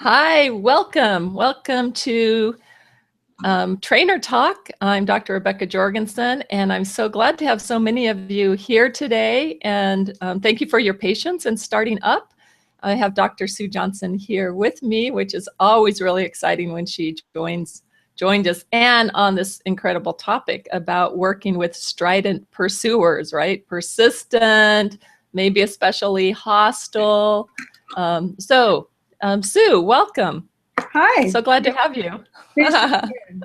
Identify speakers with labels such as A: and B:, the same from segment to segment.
A: Hi, welcome. Welcome to Trainer Talk. I'm Dr. Rebecca Jorgensen, and I'm so glad to have so many of you here today. And thank you for your patience in starting up. I have Dr. Sue Johnson here with me, which is always really exciting when she joined us, and on this incredible topic about working with strident pursuers, right? Persistent, maybe especially hostile. Sue, welcome.
B: Hi.
A: So glad to have you.
B: Nice to meet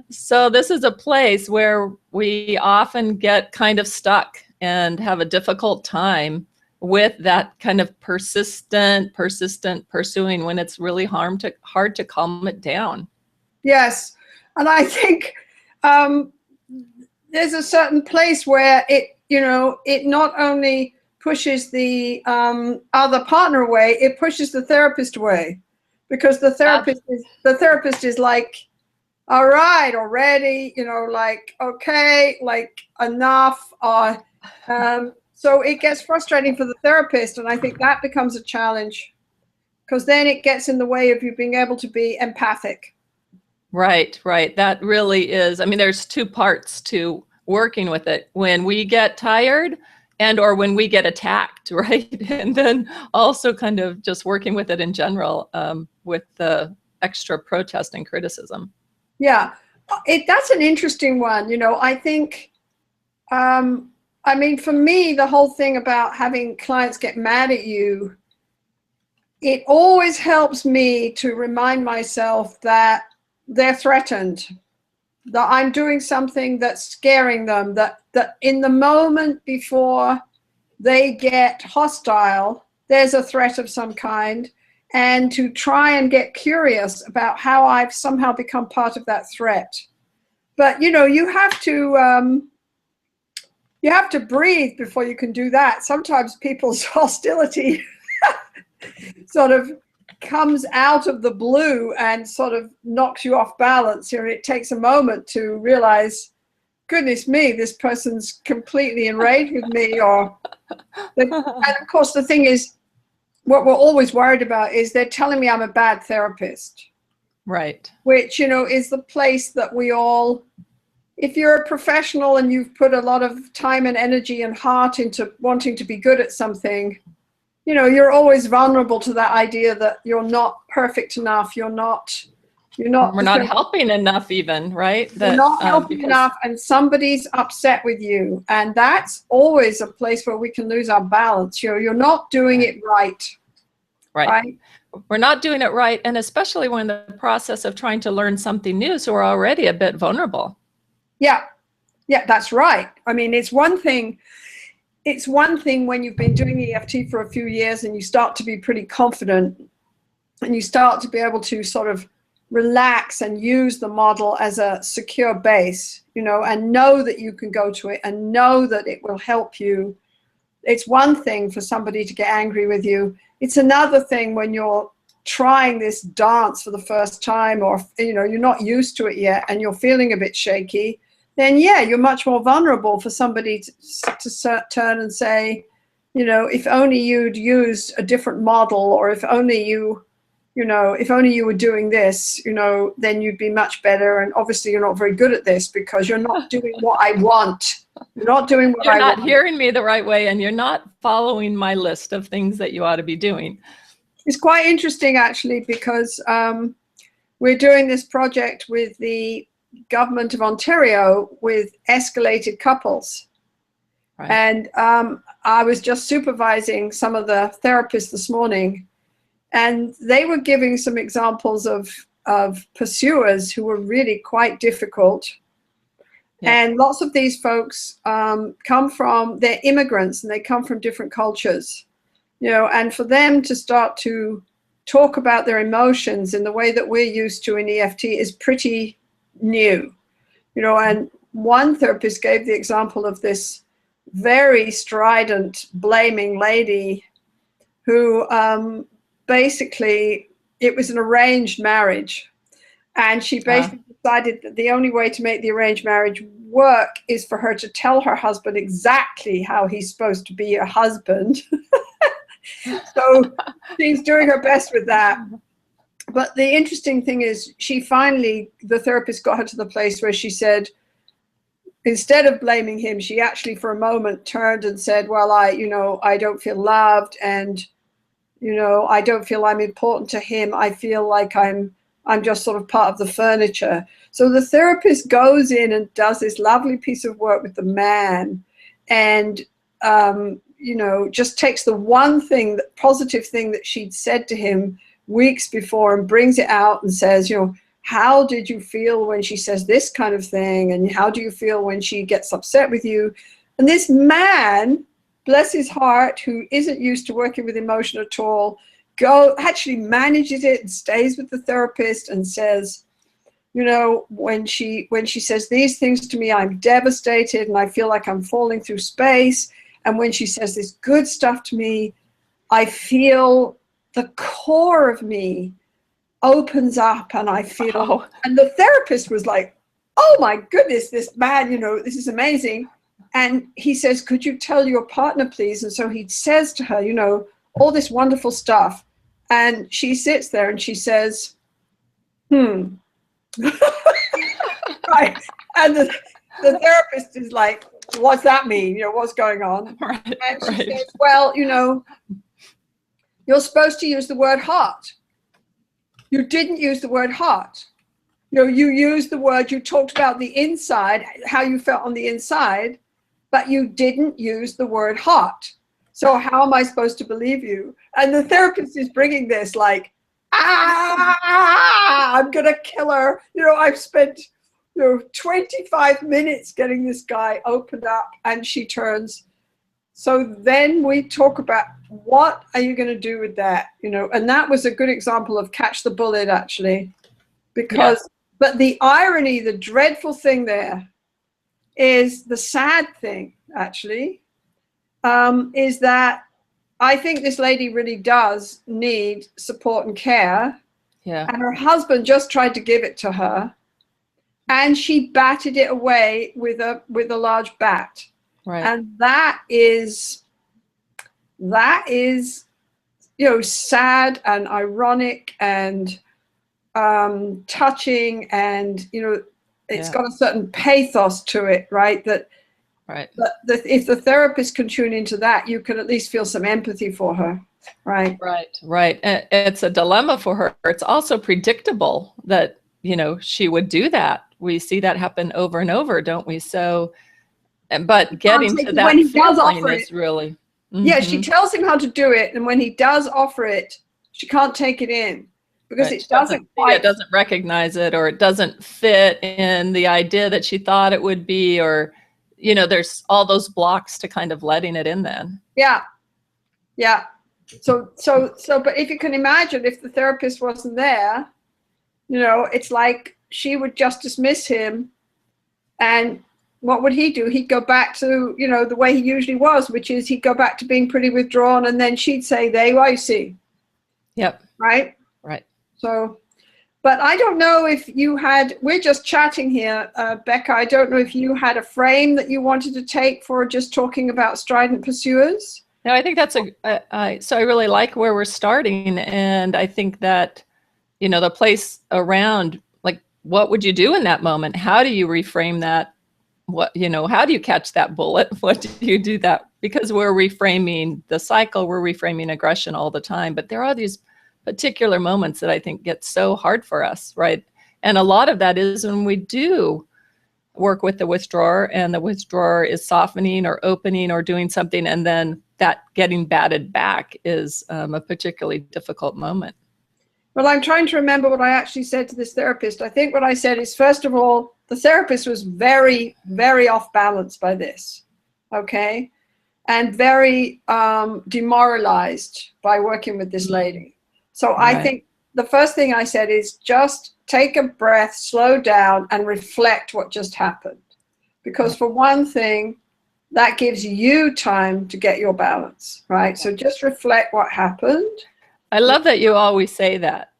A: So this is a place where we often get kind of stuck and have a difficult time with that kind of persistent pursuing when it's really hard to calm it down.
B: Yes, and I think there's a certain place where it not only pushes the other partner away, it pushes the therapist away, because the therapist is like, all right, already, like, okay, like enough. So it gets frustrating for the therapist, and I think that becomes a challenge, because then it gets in the way of you being able to be empathic.
A: Right. That really is. I mean, there's two parts to working with it. When we get tired or when we get attacked, right? And then also kind of just working with it in general with the extra protest and criticism.
B: Yeah, that's an interesting one. I think, I mean, for me, the whole thing about having clients get mad at you, it always helps me to remind myself that they're threatened, that I'm doing something that's scaring them, that in the moment before they get hostile, there's a threat of some kind, and to try and get curious about how I've somehow become part of that threat. But you have to breathe before you can do that. Sometimes people's hostility sort of comes out of the blue and sort of knocks you off balance. It takes a moment to realize, goodness me, this person's completely enraged with me. And of course, the thing is, what we're always worried about is they're telling me I'm a bad therapist.
A: Right.
B: Which, is the place that we all, if you're a professional and you've put a lot of time and energy and heart into wanting to be good at something, you're always vulnerable to that idea that you're not perfect enough. We're not
A: helping enough even, right?
B: You're not helping enough, and somebody's upset with you. And that's always a place where we can lose our balance. You're not doing it right.
A: Right. We're not doing it right. And especially when in the process of trying to learn something new. So we're already a bit vulnerable.
B: Yeah, that's right. I mean, it's one thing when you've been doing EFT for a few years and you start to be pretty confident and you start to be able to sort of relax and use the model as a secure base, and know that you can go to it and know that it will help you. It's one thing for somebody to get angry with you. It's another thing when you're trying this dance for the first time, or you're not used to it yet and you're feeling a bit shaky. Then you're much more vulnerable for somebody to turn and say, if only you'd used a different model, or if only you were doing this, then you'd be much better. And obviously you're not very good at this because you're not doing what I want. You're not doing what I want.
A: You're not hearing me the right way, and you're not following my list of things that you ought to be doing.
B: It's quite interesting, actually, because we're doing this project with the government of Ontario with escalated couples. Right. And I was just supervising some of the therapists this morning, and they were giving some examples of pursuers who were really quite difficult. Yeah. And lots of these folks they're immigrants, and they come from different cultures, and for them to start to talk about their emotions in the way that we're used to in EFT is pretty new, and one therapist gave the example of this very strident, blaming lady who basically, it was an arranged marriage, and she basically decided that the only way to make the arranged marriage work is for her to tell her husband exactly how he's supposed to be a husband So she's doing her best with that. But the interesting thing is the therapist got her to the place where she said, instead of blaming him, she actually for a moment turned and said, well, I don't feel loved, and, I don't feel I'm important to him. I feel like I'm just sort of part of the furniture. So the therapist goes in and does this lovely piece of work with the man, and, just takes the one thing, the positive thing that she'd said to him weeks before and brings it out and says, how did you feel when she says this kind of thing? And how do you feel when she gets upset with you? And this man, bless his heart, who isn't used to working with emotion at all, actually manages it and stays with the therapist and says, when she says these things to me, I'm devastated and I feel like I'm falling through space. And when she says this good stuff to me, I feel the core of me opens up, and I feel, and the therapist was like, oh my goodness, this man, this is amazing. And he says, could you tell your partner, please? And so he says to her, all this wonderful stuff. And she sits there and she says, right. And the therapist is like, what's that mean? What's going on?
A: Right,
B: and she says, well, you're supposed to use the word heart. You didn't use the word heart. You used the word, you talked about the inside, how you felt on the inside, but you didn't use the word heart. So how am I supposed to believe you? And the therapist is bringing this like, I'm going to kill her. I've spent 25 minutes getting this guy opened up, and she turns. So then we talk about, what are you going to do with that? And that was a good example of catch the bullet, actually, because, but the irony, the dreadful thing there is, the sad thing, actually, is that I think this lady really does need support and care.
A: Yeah.
B: And her husband just tried to give it to her, and she batted it away with a large bat.
A: Right.
B: And that is, sad and ironic and touching, and it's got a certain pathos to it, right? That if the therapist can tune into that, you can at least feel some empathy for her, right?
A: Right. It's a dilemma for her. It's also predictable that she would do that. We see that happen over and over, don't we? So, but getting to that feeling is really. Mm-hmm.
B: Yeah, she tells him how to do it, and when he does offer it, she can't take it in because it doesn't
A: recognize it, or it doesn't fit in the idea that she thought it would be, or there's all those blocks to kind of letting it in then.
B: Yeah. So but if you can imagine, if the therapist wasn't there, it's like she would just dismiss him, and what would he do? He'd go back to, the way he usually was, which is he'd go back to being pretty withdrawn, and then she'd say, there you are, you see.
A: Yep.
B: Right?
A: Right.
B: So, but I don't know if we're just chatting here, Becca. I don't know if you had a frame that you wanted to take for just talking about Strident Pursuers.
A: No, I think that's so I really like where we're starting. And I think that, the place around, like, what would you do in that moment? How do you reframe that? How do you catch that bullet? What do you do that? Because we're reframing the cycle, we're reframing aggression all the time, but there are these particular moments that I think get so hard for us, right? And a lot of that is when we do work with the withdrawer, and the withdrawer is softening or opening or doing something, and then that getting batted back is a particularly difficult moment.
B: Well, I'm trying to remember what I actually said to this therapist. I think what I said is, first of all, the therapist was very, very off balance by this, okay? And very demoralized by working with this lady. So I think the first thing I said is just take a breath, slow down, and reflect what just happened. Because for one thing, that gives you time to get your balance, right? So just reflect what happened.
A: I love that you always say that,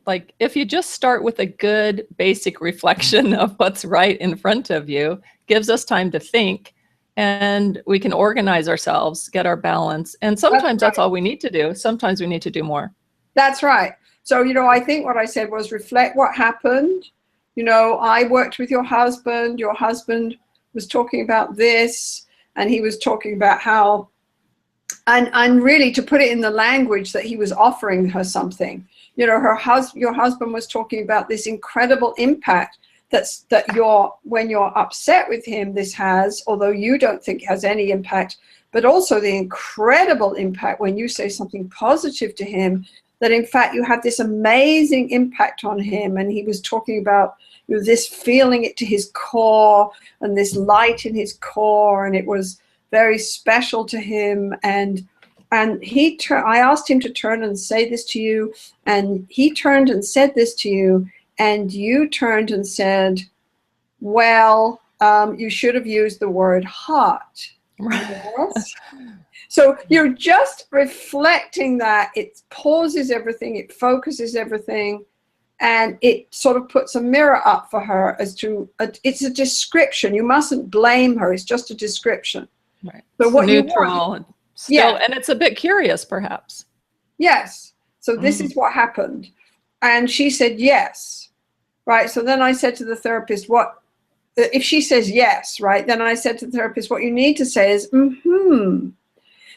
A: like if you just start with a good basic reflection of what's right in front of you, gives us time to think. and we can organize ourselves, get our balance. And sometimes that's all we need to do. Sometimes we need to do more.
B: That's right. So, you know, I think what I said was reflect what happened. You know, I worked with your husband was talking about this, and he was talking about how, and really to put it in the language that he was offering her something. You know, your husband was talking about this incredible impact when you're upset with him, this has, although you don't think it has any impact, but also the incredible impact when you say something positive to him, that in fact you have this amazing impact on him. And he was talking about, you know, this feeling it to his core and this light in his core, and it was very special to him. And I asked him to turn and say this to you, and he turned and said this to you, and you turned and said, well, you should have used the word heart. Yes. So you're just reflecting that. It pauses everything, it focuses everything, and it sort of puts a mirror up for her as to, it's a description. You mustn't blame her. It's just a description.
A: Right.
B: So
A: it's
B: what
A: neutral,
B: you want,
A: still, yeah. And it's a bit curious, perhaps.
B: Yes. So this is what happened. And she said, yes. Right. So then I said to the therapist, what, if she says yes, right, then I said to the therapist, what you need to say is,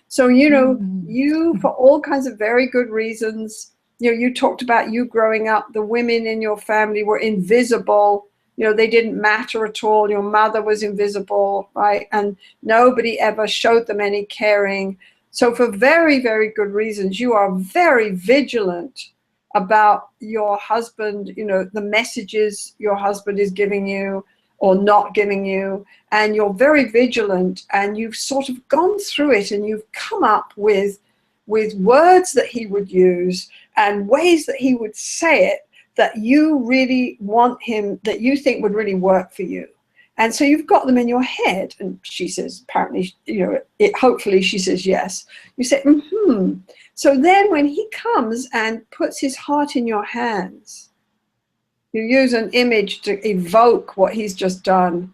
B: So, you know, you, for all kinds of very good reasons, you know, you talked about you growing up, the women in your family were invisible, you know, they didn't matter at all. Your mother was invisible, right? And nobody ever showed them any caring. So for very, very good reasons, you are very vigilant about your husband, you know, the messages your husband is giving you or not giving you, and you're very vigilant, and you've sort of gone through it, and you've come up with words that he would use and ways that he would say it that you really want him, that you think would really work for you. And so you've got them in your head. And she says, apparently, you know, hopefully she says yes. You say, So then when he comes and puts his heart in your hands, you use an image to evoke what he's just done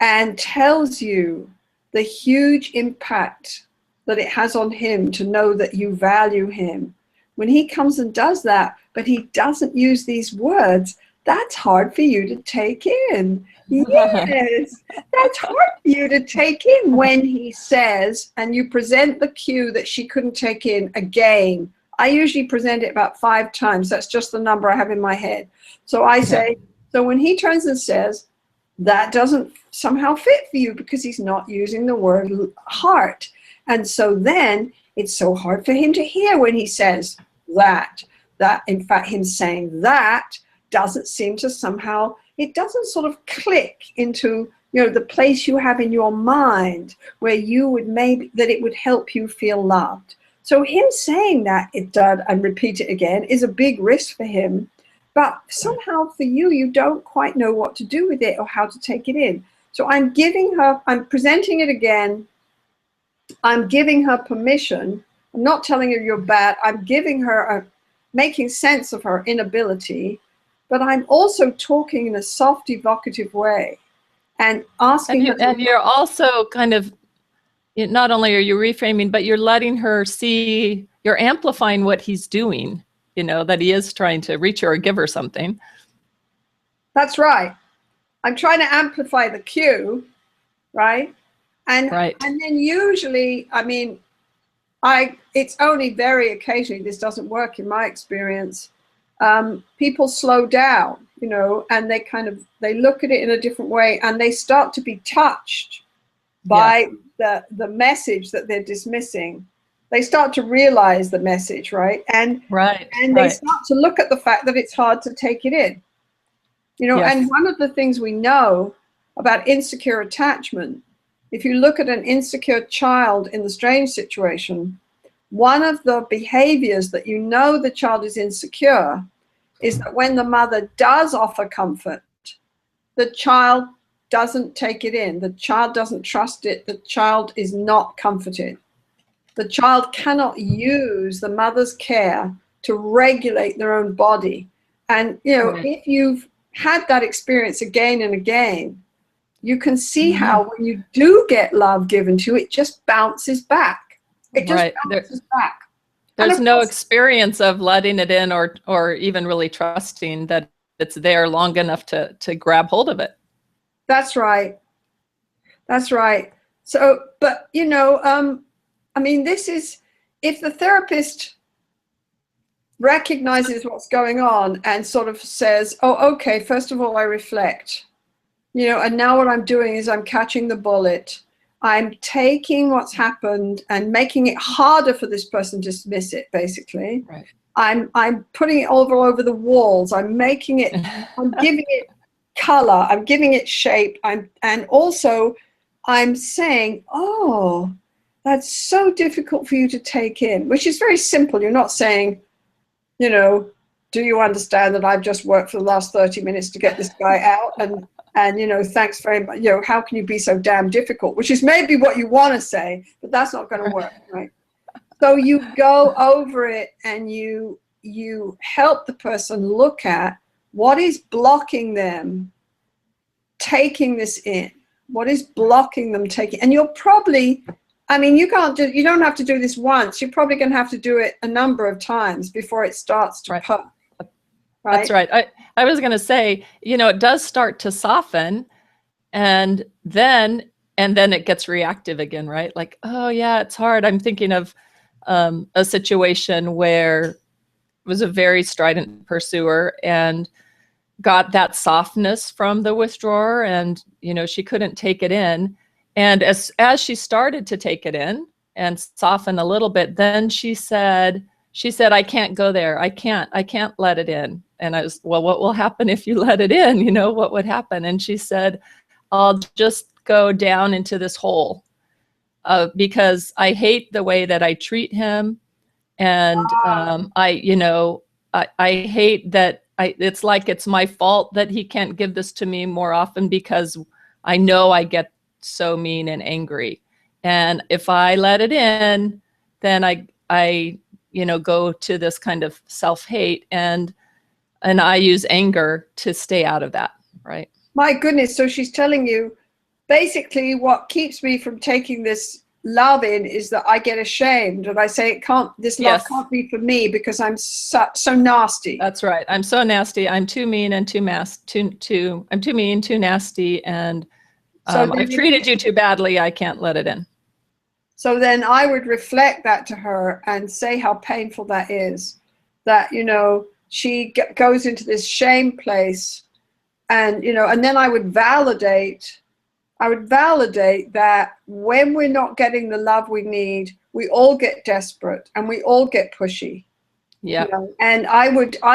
B: and tells you the huge impact that it has on him to know that you value him. When he comes and does that, but he doesn't use these words, that's hard for you to take in. Yes, that's hard for you to take in when he says, and you present the cue that she couldn't take in again. I usually present it about 5 times. That's just the number I have in my head. So I say, so when he turns and says, that doesn't somehow fit for you because he's not using the word heart. And so then it's so hard for him to hear when he says that in fact, him saying that doesn't seem to somehow, it doesn't sort of click into, you know, the place you have in your mind where you would maybe, that it would help you feel loved. So him saying that it done and repeat it again is a big risk for him. But somehow for you, you don't quite know what to do with it or how to take it in. So I'm presenting it again. I'm giving her permission. I'm not telling her you're bad. I'm giving her making sense of her inability, but I'm also talking in a soft, evocative way and asking her.
A: And you're also kind of, not only are you reframing, but you're letting her see, you're amplifying what he's doing, you know, that he is trying to reach her or give her something.
B: That's right. I'm trying to amplify the cue, right? And then usually, I mean, it's only very occasionally, this doesn't work in my experience. People slow down, you know, and they look at it in a different way, and they start to be touched by the message that they're dismissing. They start to realize the message, right? And they start to look at the fact that it's hard to take it in, you know. And one of the things we know about insecure attachment, if you look at an insecure child in the strange situation, one of the behaviors that you know the child is insecure is that when the mother does offer comfort, the child doesn't take it in. The child doesn't trust it. The child is not comforted. The child cannot use the mother's care to regulate their own body. And, you know, if you've had that experience again and again, you can see how when you do get love given to you, it just bounces back. It just bounces back.
A: There's no experience of letting it in or even really trusting that it's there long enough to grab hold of it.
B: That's right. That's right. So, but you know, I mean, this is, if the therapist recognizes what's going on and sort of says, oh, okay, first of all, I reflect, you know, and now what I'm doing is I'm catching the bullet. I'm taking what's happened and making it harder for this person to dismiss it, basically.
A: Right.
B: I'm putting it all over the walls. I'm making it, I'm giving it color, I'm giving it shape. And also I'm saying, oh, that's so difficult for you to take in, which is very simple. You're not saying, you know, do you understand that I've just worked for the last 30 minutes to get this guy out? And you know, thanks very much. You know, how can you be so damn difficult? Which is maybe what you want to say, but that's not going to work, right? So you go over it and you help the person look at what is blocking them taking this in. What is blocking them taking? And you'll probably, I mean, you don't have to do this once. You're probably going to have to do it a number of times before it starts to pop. Right?
A: That's right. I was going to say, you know, it does start to soften and then it gets reactive again, right? Like, oh yeah, it's hard. I'm thinking of a situation where it was a very strident pursuer and got that softness from the withdrawer, and, you know, she couldn't take it in. And as she started to take it in and soften a little bit, then she said, I can't go there. I can't let it in. And I was, well, what will happen if you let it in? You know, what would happen? And she said, I'll just go down into this hole because I hate the way that I treat him. And I hate that it's like it's my fault that he can't give this to me more often because I know I get so mean and angry. And if I let it in, then I you know, go to this kind of self-hate, and I use anger to stay out of that, right?
B: My goodness. So she's telling you, basically what keeps me from taking this love in is that I get ashamed and I say, this love can't be for me because I'm so nasty.
A: That's right. I'm so nasty. I'm too mean and I'm too mean, too nasty, and I've treated you too badly. I can't let it in.
B: So then I would reflect that to her and say how painful that is, that, you know, she goes into this shame place, and, you know, and then I would validate that when we're not getting the love we need, we all get desperate and we all get pushy.
A: Yeah.
B: You know? And I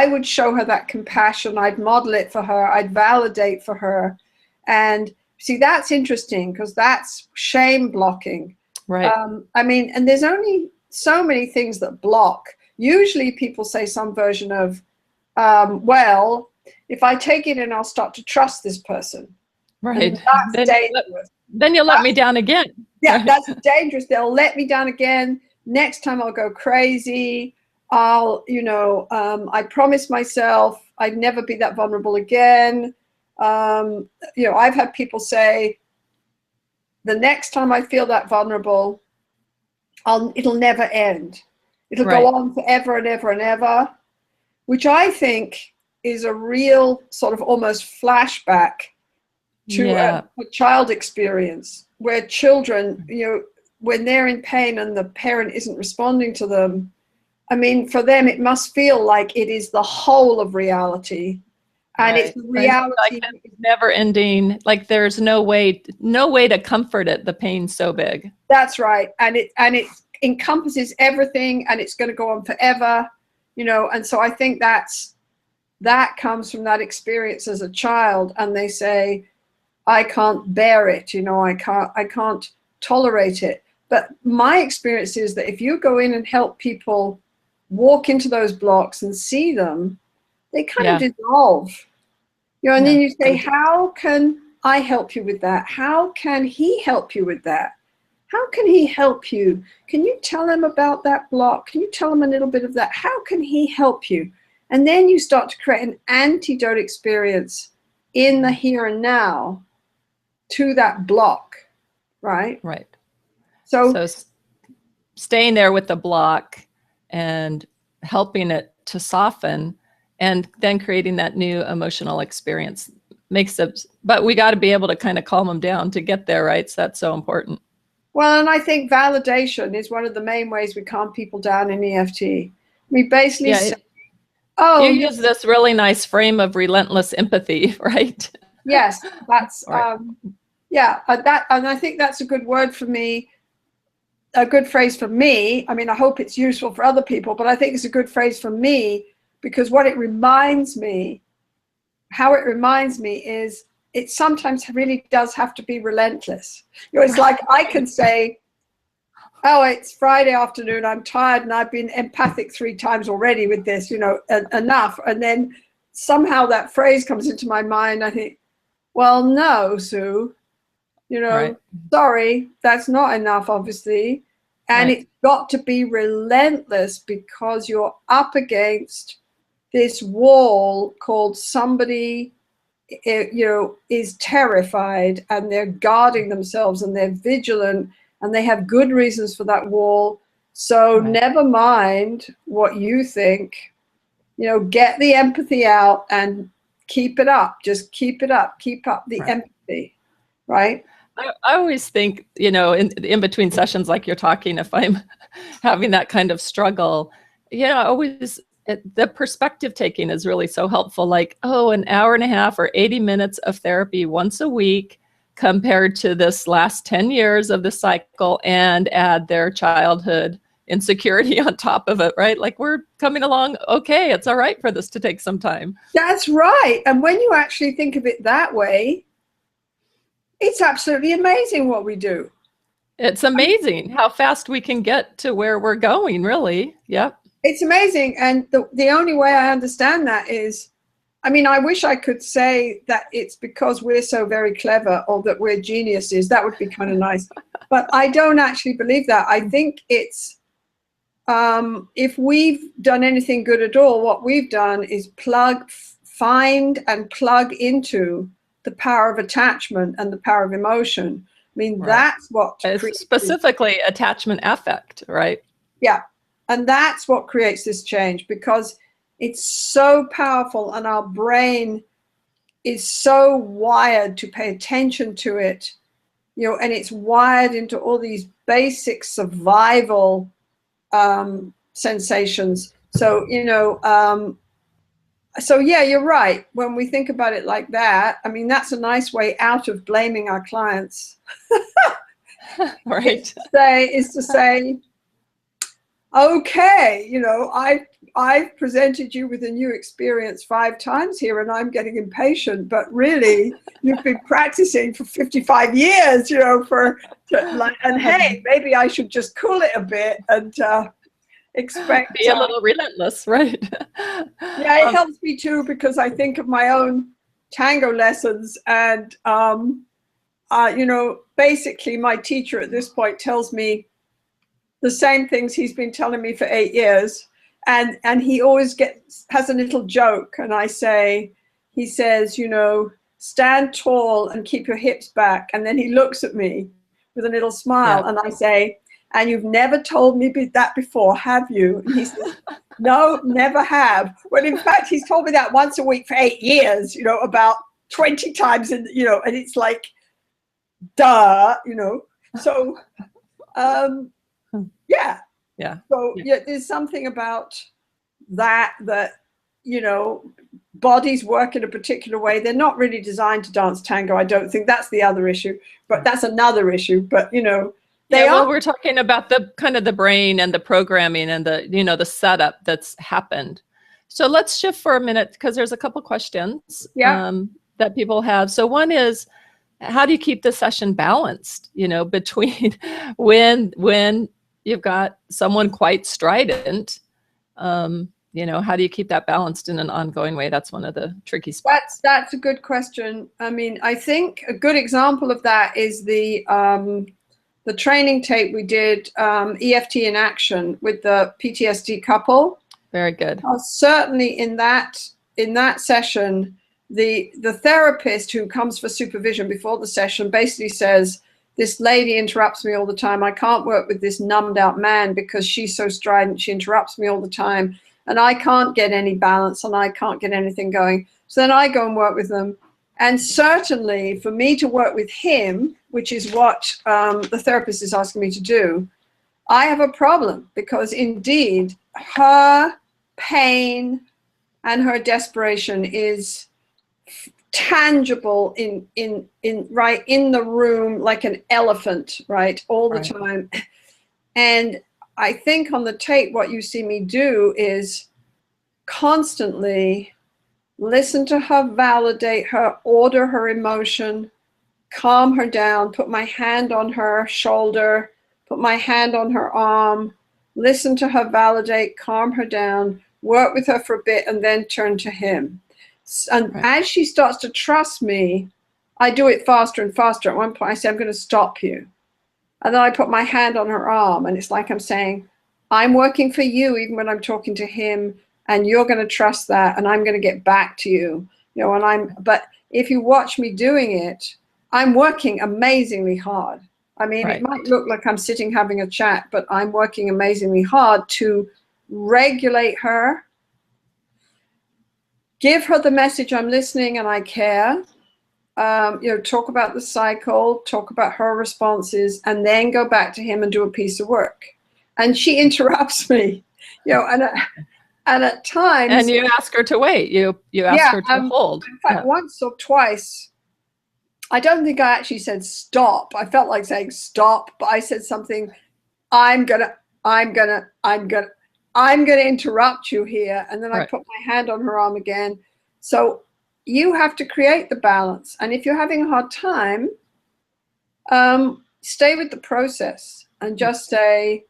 B: would show her that compassion. I'd model it for her. I'd validate for her. And see, that's interesting because that's shame blocking.
A: Right.
B: I mean, and there's only so many things that block. Usually people say some version of, well, if I take it in, I'll start to trust this person.
A: Right.
B: That's dangerous.
A: Then you'll let me down again.
B: Yeah, that's dangerous. They'll let me down again. Next time I'll go crazy. I'll, you know, I promise myself I'd never be that vulnerable again. You know, I've had people say, the next time I feel that vulnerable, it'll never end. It'll go on forever and ever and ever, which I think is a real sort of almost flashback to a child experience where children, you know, when they're in pain and the parent isn't responding to them, I mean, for them, it must feel like it is the whole of reality. And it's reality.
A: Like it's never ending. Like there's no way to comfort it. The pain's so big.
B: That's right. And it encompasses everything, and it's going to go on forever, you know. And so I think that comes from that experience as a child. And they say, I can't bear it, you know, I can't tolerate it. But my experience is that if you go in and help people walk into those blocks and see them, they kind of dissolve, you know, and then you say, how can I help you with that? How can he help you with that? How can he help you? Can you tell him about that block? Can you tell him a little bit of that? How can he help you? And then you start to create an antidote experience in the here and now to that block, right?
A: Right.
B: So
A: staying there with the block and helping it to soften, and then creating that new emotional experience makes it, but we got to be able to kind of calm them down to get there, right? So that's so important.
B: Well, and I think validation is one of the main ways we calm people down in EFT. We basically say,
A: you use this really nice frame of relentless empathy, right?
B: Yes, that's
A: right.
B: and I think that's a good word for me, a good phrase for me. I mean, I hope it's useful for other people, but I think it's a good phrase for me because what it reminds me, how it reminds me is it sometimes really does have to be relentless. You know, it's like I can say, oh, it's Friday afternoon, I'm tired and I've been empathic 3 times already with this, you know, enough. And then somehow that phrase comes into my mind. I think, well, no, Sue, you know, sorry, that's not enough, obviously. And it's got to be relentless because you're up against this wall called somebody, you know, is terrified and they're guarding themselves and they're vigilant and they have good reasons for that wall. So never mind what you think, you know, get the empathy out and keep it up. Just keep it up. Keep up the empathy, right?
A: I always think, you know, in between sessions like you're talking, if I'm having that kind of struggle, you know, always the perspective taking is really so helpful. Like, oh, an hour and a half or 80 minutes of therapy once a week compared to this last 10 years of the cycle, and add their childhood insecurity on top of it, right? Like, we're coming along okay. It's all right for this to take some time.
B: That's right. And when you actually think of it that way, it's absolutely amazing what we do.
A: It's amazing how fast we can get to where we're going, really. Yep.
B: It's amazing. And the only way I understand that is, I mean, I wish I could say that it's because we're so very clever or that we're geniuses. That would be kind of nice. But I don't actually believe that. I think it's, if we've done anything good at all, what we've done is find and plug into the power of attachment and the power of emotion. I mean, that's what
A: specifically attachment affect, right?
B: Yeah. And that's what creates this change, because it's so powerful and our brain is so wired to pay attention to it, you know, and it's wired into all these basic survival sensations. So, you know, so yeah, you're right. When we think about it like that, I mean, that's a nice way out of blaming our clients.
A: Right.
B: Is to say, okay, you know, I've presented you with a new experience 5 times here and I'm getting impatient, but really you've been practicing for 55 years, you know, and hey, maybe I should just cool it a bit and expect
A: be a little relentless, right?
B: Yeah, it helps me too, because I think of my own tango lessons and you know, basically my teacher at this point tells me the same things he's been telling me for 8 years, and he always has a little joke, and he says, you know, stand tall and keep your hips back, and then he looks at me with a little smile, and I say, and you've never told me that before, have you? And he says, no, never have. Well, in fact, he's told me that once a week for 8 years, you know, about 20 times, you know, and it's like, duh, you know. So yeah. So yeah, there's something about that, you know, bodies work in a particular way. They're not really designed to dance tango. I don't think. That's the other issue, but that's another issue. But, you know,
A: well, we're talking about the kind of the brain and the programming and the, you know, the setup that's happened. So let's shift for a minute, because there's a couple questions that people have. So one is, how do you keep the session balanced, you know, between when you've got someone quite strident, you know, how do you keep that balanced in an ongoing way? That's one of the tricky spots.
B: That's a good question. I mean, I think a good example of that is the training tape we did, EFT in action, with the PTSD couple.
A: Very good.
B: Certainly in that session, the therapist who comes for supervision before the session basically says, this lady interrupts me all the time. I can't work with this numbed out man because she's so strident. She interrupts me all the time and I can't get any balance and I can't get anything going. So then I go and work with them. And certainly for me to work with him, which is what the therapist is asking me to do, I have a problem because indeed her pain and her desperation is tangible in right in the room like an elephant, right, all the time. And I think on the tape what you see me do is constantly listen to her, validate her, order her emotion, calm her down, put my hand on her shoulder, put my hand on her arm, listen to her, validate, calm her down, work with her for a bit, and then turn to him. And as she starts to trust me, I do it faster and faster. At one point I say, I'm going to stop you. And then I put my hand on her arm and it's like I'm saying, I'm working for you even when I'm talking to him, and you're going to trust that, and I'm going to get back to you. You know, and but if you watch me doing it, I'm working amazingly hard. I mean, it might look like I'm sitting having a chat, but I'm working amazingly hard to regulate her, give her the message I'm listening and I care, you know, talk about the cycle, talk about her responses, and then go back to him and do a piece of work. And she interrupts me, you know, and at times.
A: And you ask her to wait. You ask her to hold.
B: In fact, once or twice, I don't think I actually said stop. I felt like saying stop, but I said something, I'm gonna interrupt you here. And then I put my hand on her arm again. So you have to create the balance. And if you're having a hard time, stay with the process and just say,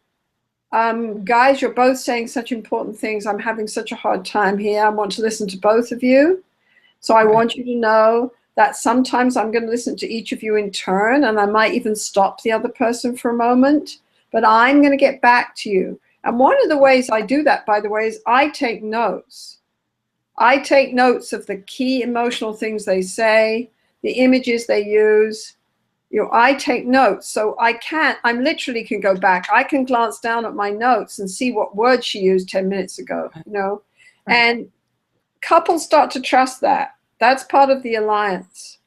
B: guys, you're both saying such important things. I'm having such a hard time here. I want to listen to both of you. So I want you to know that sometimes I'm going to listen to each of you in turn, and I might even stop the other person for a moment, but I'm going to get back to you. And one of the ways I do that, by the way, is I take notes. I take notes of the key emotional things they say, the images they use. You know, I take notes, so I literally can go back. I can glance down at my notes and see what words she used 10 minutes ago, you know, and couples start to trust that. That's part of the alliance.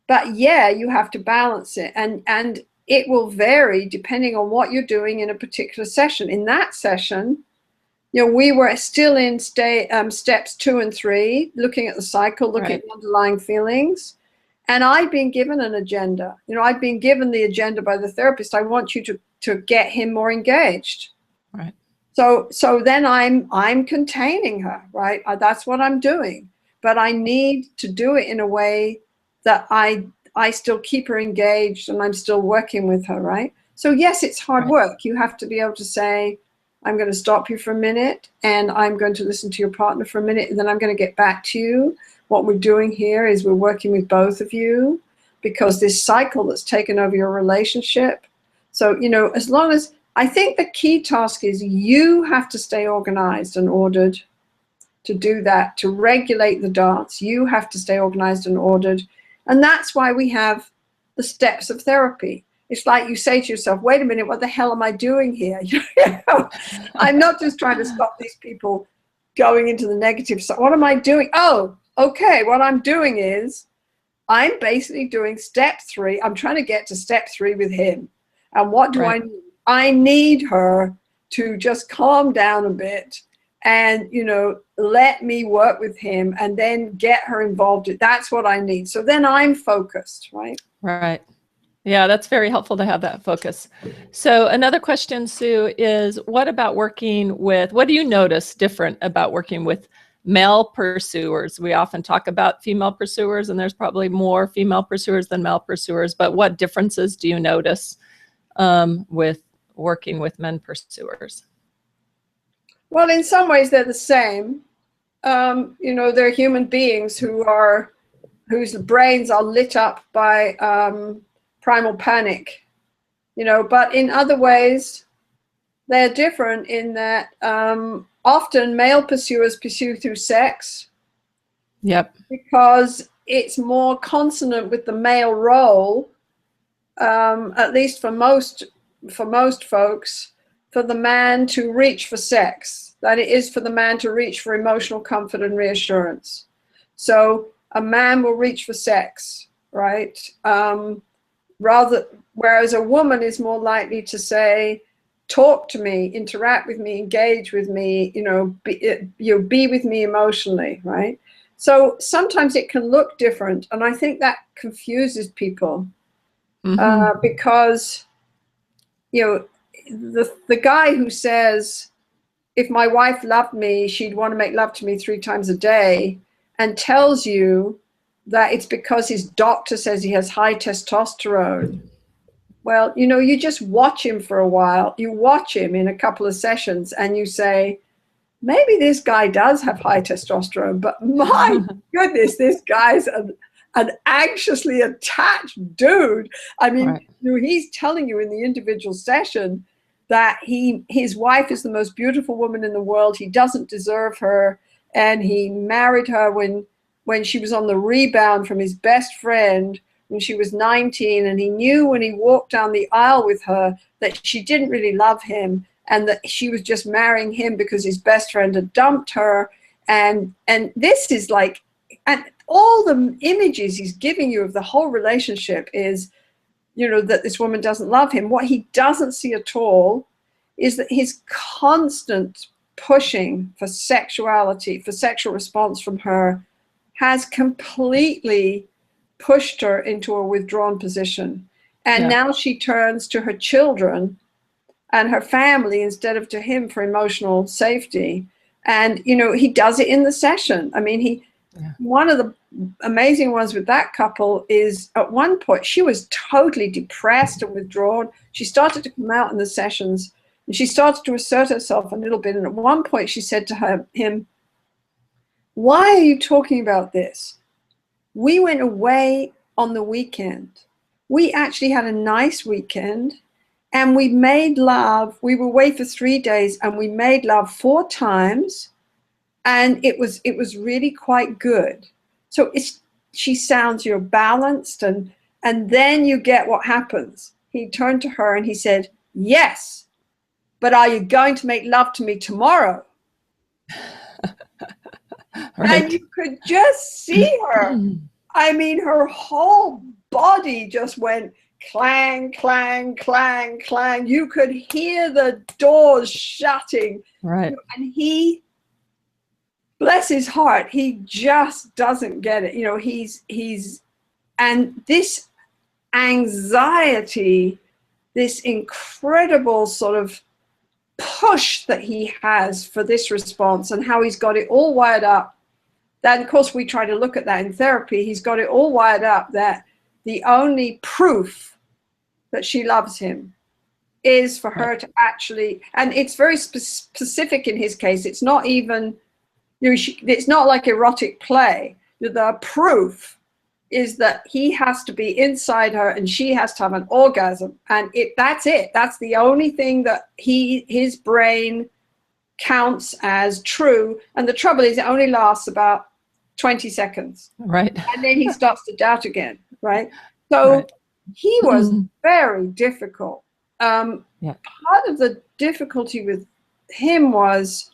B: But yeah, you have to balance it, and it will vary depending on what you're doing in a particular session. In that session, you know, we were still in steps 2 and 3, looking at the cycle, looking at the underlying feelings. And I'd been given an agenda. You know, I'd been given the agenda by the therapist. I want you to get him more engaged. Right. So then I'm containing her, right? That's what I'm doing. But I need to do it in a way that I still keep her engaged and I'm still working with her, right? So yes, it's hard work. You have to be able to say, I'm going to stop you for a minute and I'm going to listen to your partner for a minute and then I'm going to get back to you. What we're doing here is we're working with both of you because this cycle that's taken over your relationship. So, you know, as long as, I think the key task is you have to stay organized and ordered to do that, to regulate the dance. You have to stay organized and ordered. And that's why we have the steps of therapy. It's like you say to yourself, wait a minute, what the hell am I doing here? You know, I'm not just trying to stop these people going into the negative side. What am I doing? Oh, okay, what I'm doing is I'm basically doing step 3. I'm trying to get to step 3 with him. And what do I need? I need her to just calm down a bit and, you know, let me work with him and then get her involved. That's what I need. So then I'm focused, right?
A: Right. Yeah, that's very helpful to have that focus. So another question, Sue, is what do you notice different about working with male pursuers? We often talk about female pursuers, and there's probably more female pursuers than male pursuers, but what differences do you notice with working with men pursuers?
B: Well, in some ways they're the same. You know, they're human beings whose brains are lit up by primal panic, you know, but in other ways they're different in that often male pursuers pursue through sex
A: Yep.
B: Because it's more consonant with the male role, at least for most folks, for the man to reach for sex, than it is for the man to reach for emotional comfort and reassurance. So a man will reach for sex, right? Whereas a woman is more likely to say, talk to me, interact with me, engage with me, be with me emotionally, right? So sometimes it can look different, and I think that confuses people. Because the guy who says, if my wife loved me, she'd want to make love to me 3 times a day, and tells you that it's because his doctor says he has high testosterone. Well, you just watch him for a while. You watch him in a couple of sessions and you say, maybe this guy does have high testosterone, but my goodness, this guy's an anxiously attached dude. I mean,
A: right.
B: He's telling you in the individual session that his wife is the most beautiful woman in the world. He doesn't deserve her. And he married her when she was on the rebound from his best friend when she was 19. And he knew when he walked down the aisle with her that she didn't really love him, and that she was just marrying him because his best friend had dumped her. And this is like, and all the images he's giving you of the whole relationship is, that this woman doesn't love him. What he doesn't see at all is that his constant pushing for sexuality, for sexual response from her, has completely pushed her into a withdrawn position. And now she turns to her children and her family instead of to him for emotional safety. And, he does it in the session. I mean, one of the amazing ones with that couple is at one point she was totally depressed and withdrawn. She started to come out in the sessions and she started to assert herself a little bit. And at one point she said to him, why are you talking about this? We went away on the weekend. We actually had a nice weekend. And we made love. We were away for 3 days and we made love 4 times. And it was really quite good. So she sounds, balanced. And then you get what happens. He turned to her and he said, yes, but are you going to make love to me tomorrow? Right. And you could just see her. I mean, her whole body just went clang, clang, clang, clang. You could hear the doors shutting.
A: Right.
B: And he, bless his heart, he just doesn't get it. And this anxiety, this incredible sort of push that he has for this response and how he's got it all wired up. Then, of course, we try to look at that in therapy. He's got it all wired up that the only proof that she loves him is for her to actually, and it's very specific in his case. It's not even, it's not like erotic play. The proof is that he has to be inside her and she has to have an orgasm. And that's it. That's the only thing that his brain counts as true. And the trouble is it only lasts about 20 seconds.
A: Right.
B: And then he starts to doubt again. Right. So he was very difficult. Part of the difficulty with him was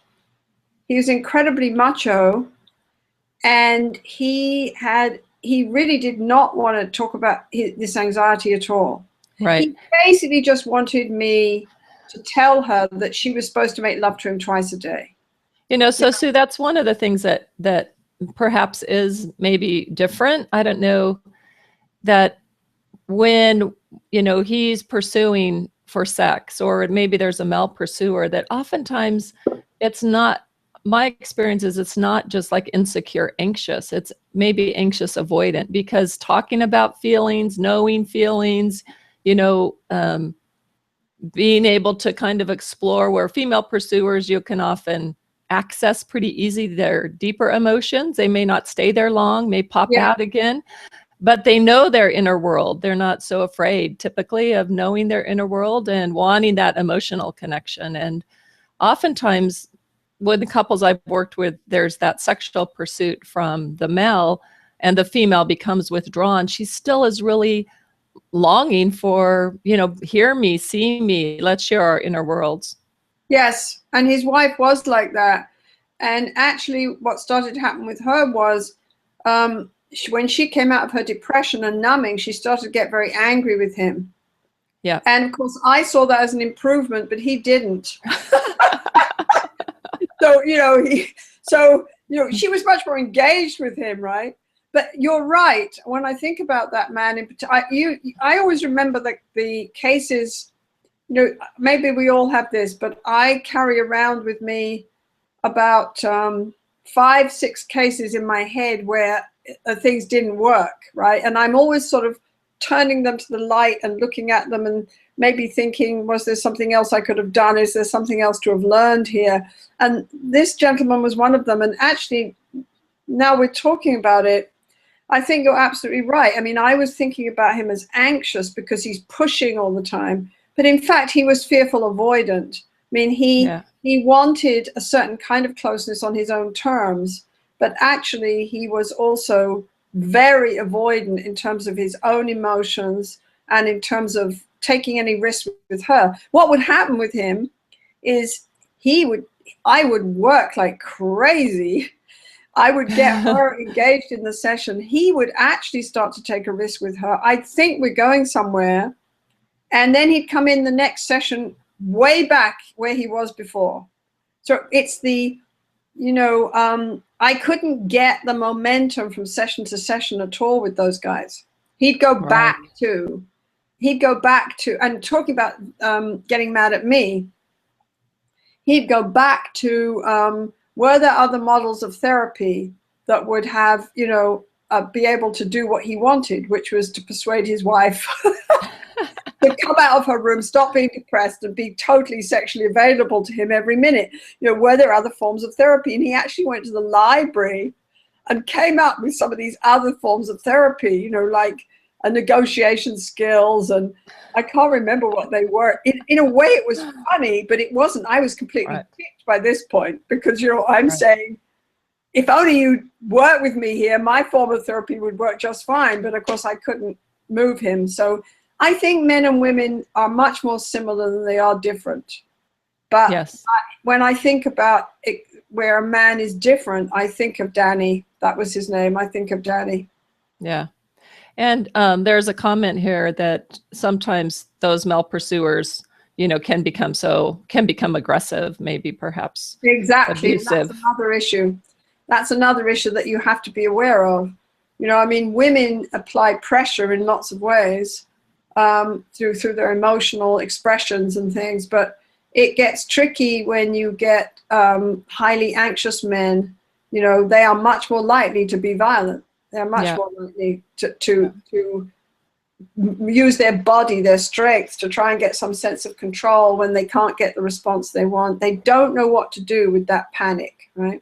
B: he was incredibly macho, and he really did not want to talk about this anxiety at all.
A: Right.
B: He basically just wanted me to tell her that she was supposed to make love to him twice a day.
A: So Sue, that's one of the things that perhaps is maybe different. I don't know, that when, he's pursuing for sex, or maybe there's a male pursuer, that oftentimes it's not, my experience is it's not just like insecure, anxious. It's maybe anxious avoidant, because talking about feelings, knowing feelings, being able to kind of explore, where female pursuers, you can often access pretty easy their deeper emotions. They may not stay there long, may pop out again, but they know their inner world. They're not so afraid typically of knowing their inner world and wanting that emotional connection. And oftentimes with the couples I've worked with, there's that sexual pursuit from the male, and the female becomes withdrawn. She still is really longing for, hear me, see me, let's share our inner worlds.
B: Yes, and his wife was like that. And actually what started to happen with her was when she came out of her depression and numbing, she started to get very angry with him.
A: Yeah.
B: And of course I saw that as an improvement, but he didn't. So, she was much more engaged with him, right? But you're right. When I think about that man, I always remember the cases, maybe we all have this, but I carry around with me about 5-6 cases in my head where things didn't work, right? And I'm always sort of turning them to the light and looking at them and maybe thinking, was there something else I could have done? Is there something else to have learned here? And this gentleman was one of them. And actually, now we're talking about it, I think you're absolutely right. I mean, I was thinking about him as anxious because he's pushing all the time. But in fact, he was fearful avoidant. I mean, he wanted a certain kind of closeness on his own terms, but actually he was also very avoidant in terms of his own emotions and in terms of taking any risk with her. What would happen with him is I would work like crazy. I would get her engaged in the session. He would actually start to take a risk with her. I'd think we're going somewhere. And then he'd come in the next session way back where he was before. So it's I couldn't get the momentum from session to session at all with those guys. He'd go back to, and talking about getting mad at me, he'd go back to, were there other models of therapy that would have, be able to do what he wanted, which was to persuade his wife to come out of her room, stop being depressed, and be totally sexually available to him every minute. Were there other forms of therapy? And he actually went to the library and came up with some of these other forms of therapy, like a negotiation skills, and I can't remember what they were. In a way, it was funny, but it wasn't. I was completely picked by this point because, I'm saying, if only you work with me here, my form of therapy would work just fine. But of course, I couldn't move him. So I think men and women are much more similar than they are different. But when I think about it, where a man is different, I think of Danny. That was his name. I think of Danny.
A: Yeah. And there's a comment here that sometimes those male pursuers, can become aggressive, maybe perhaps abusive.
B: That's another issue. That's another issue that you have to be aware of. Women apply pressure in lots of ways through their emotional expressions and things, but it gets tricky when you get highly anxious men. They are much more likely to be violent. They're much more likely to use their body, their strength, to try and get some sense of control when they can't get the response they want. They don't know what to do with that panic, right?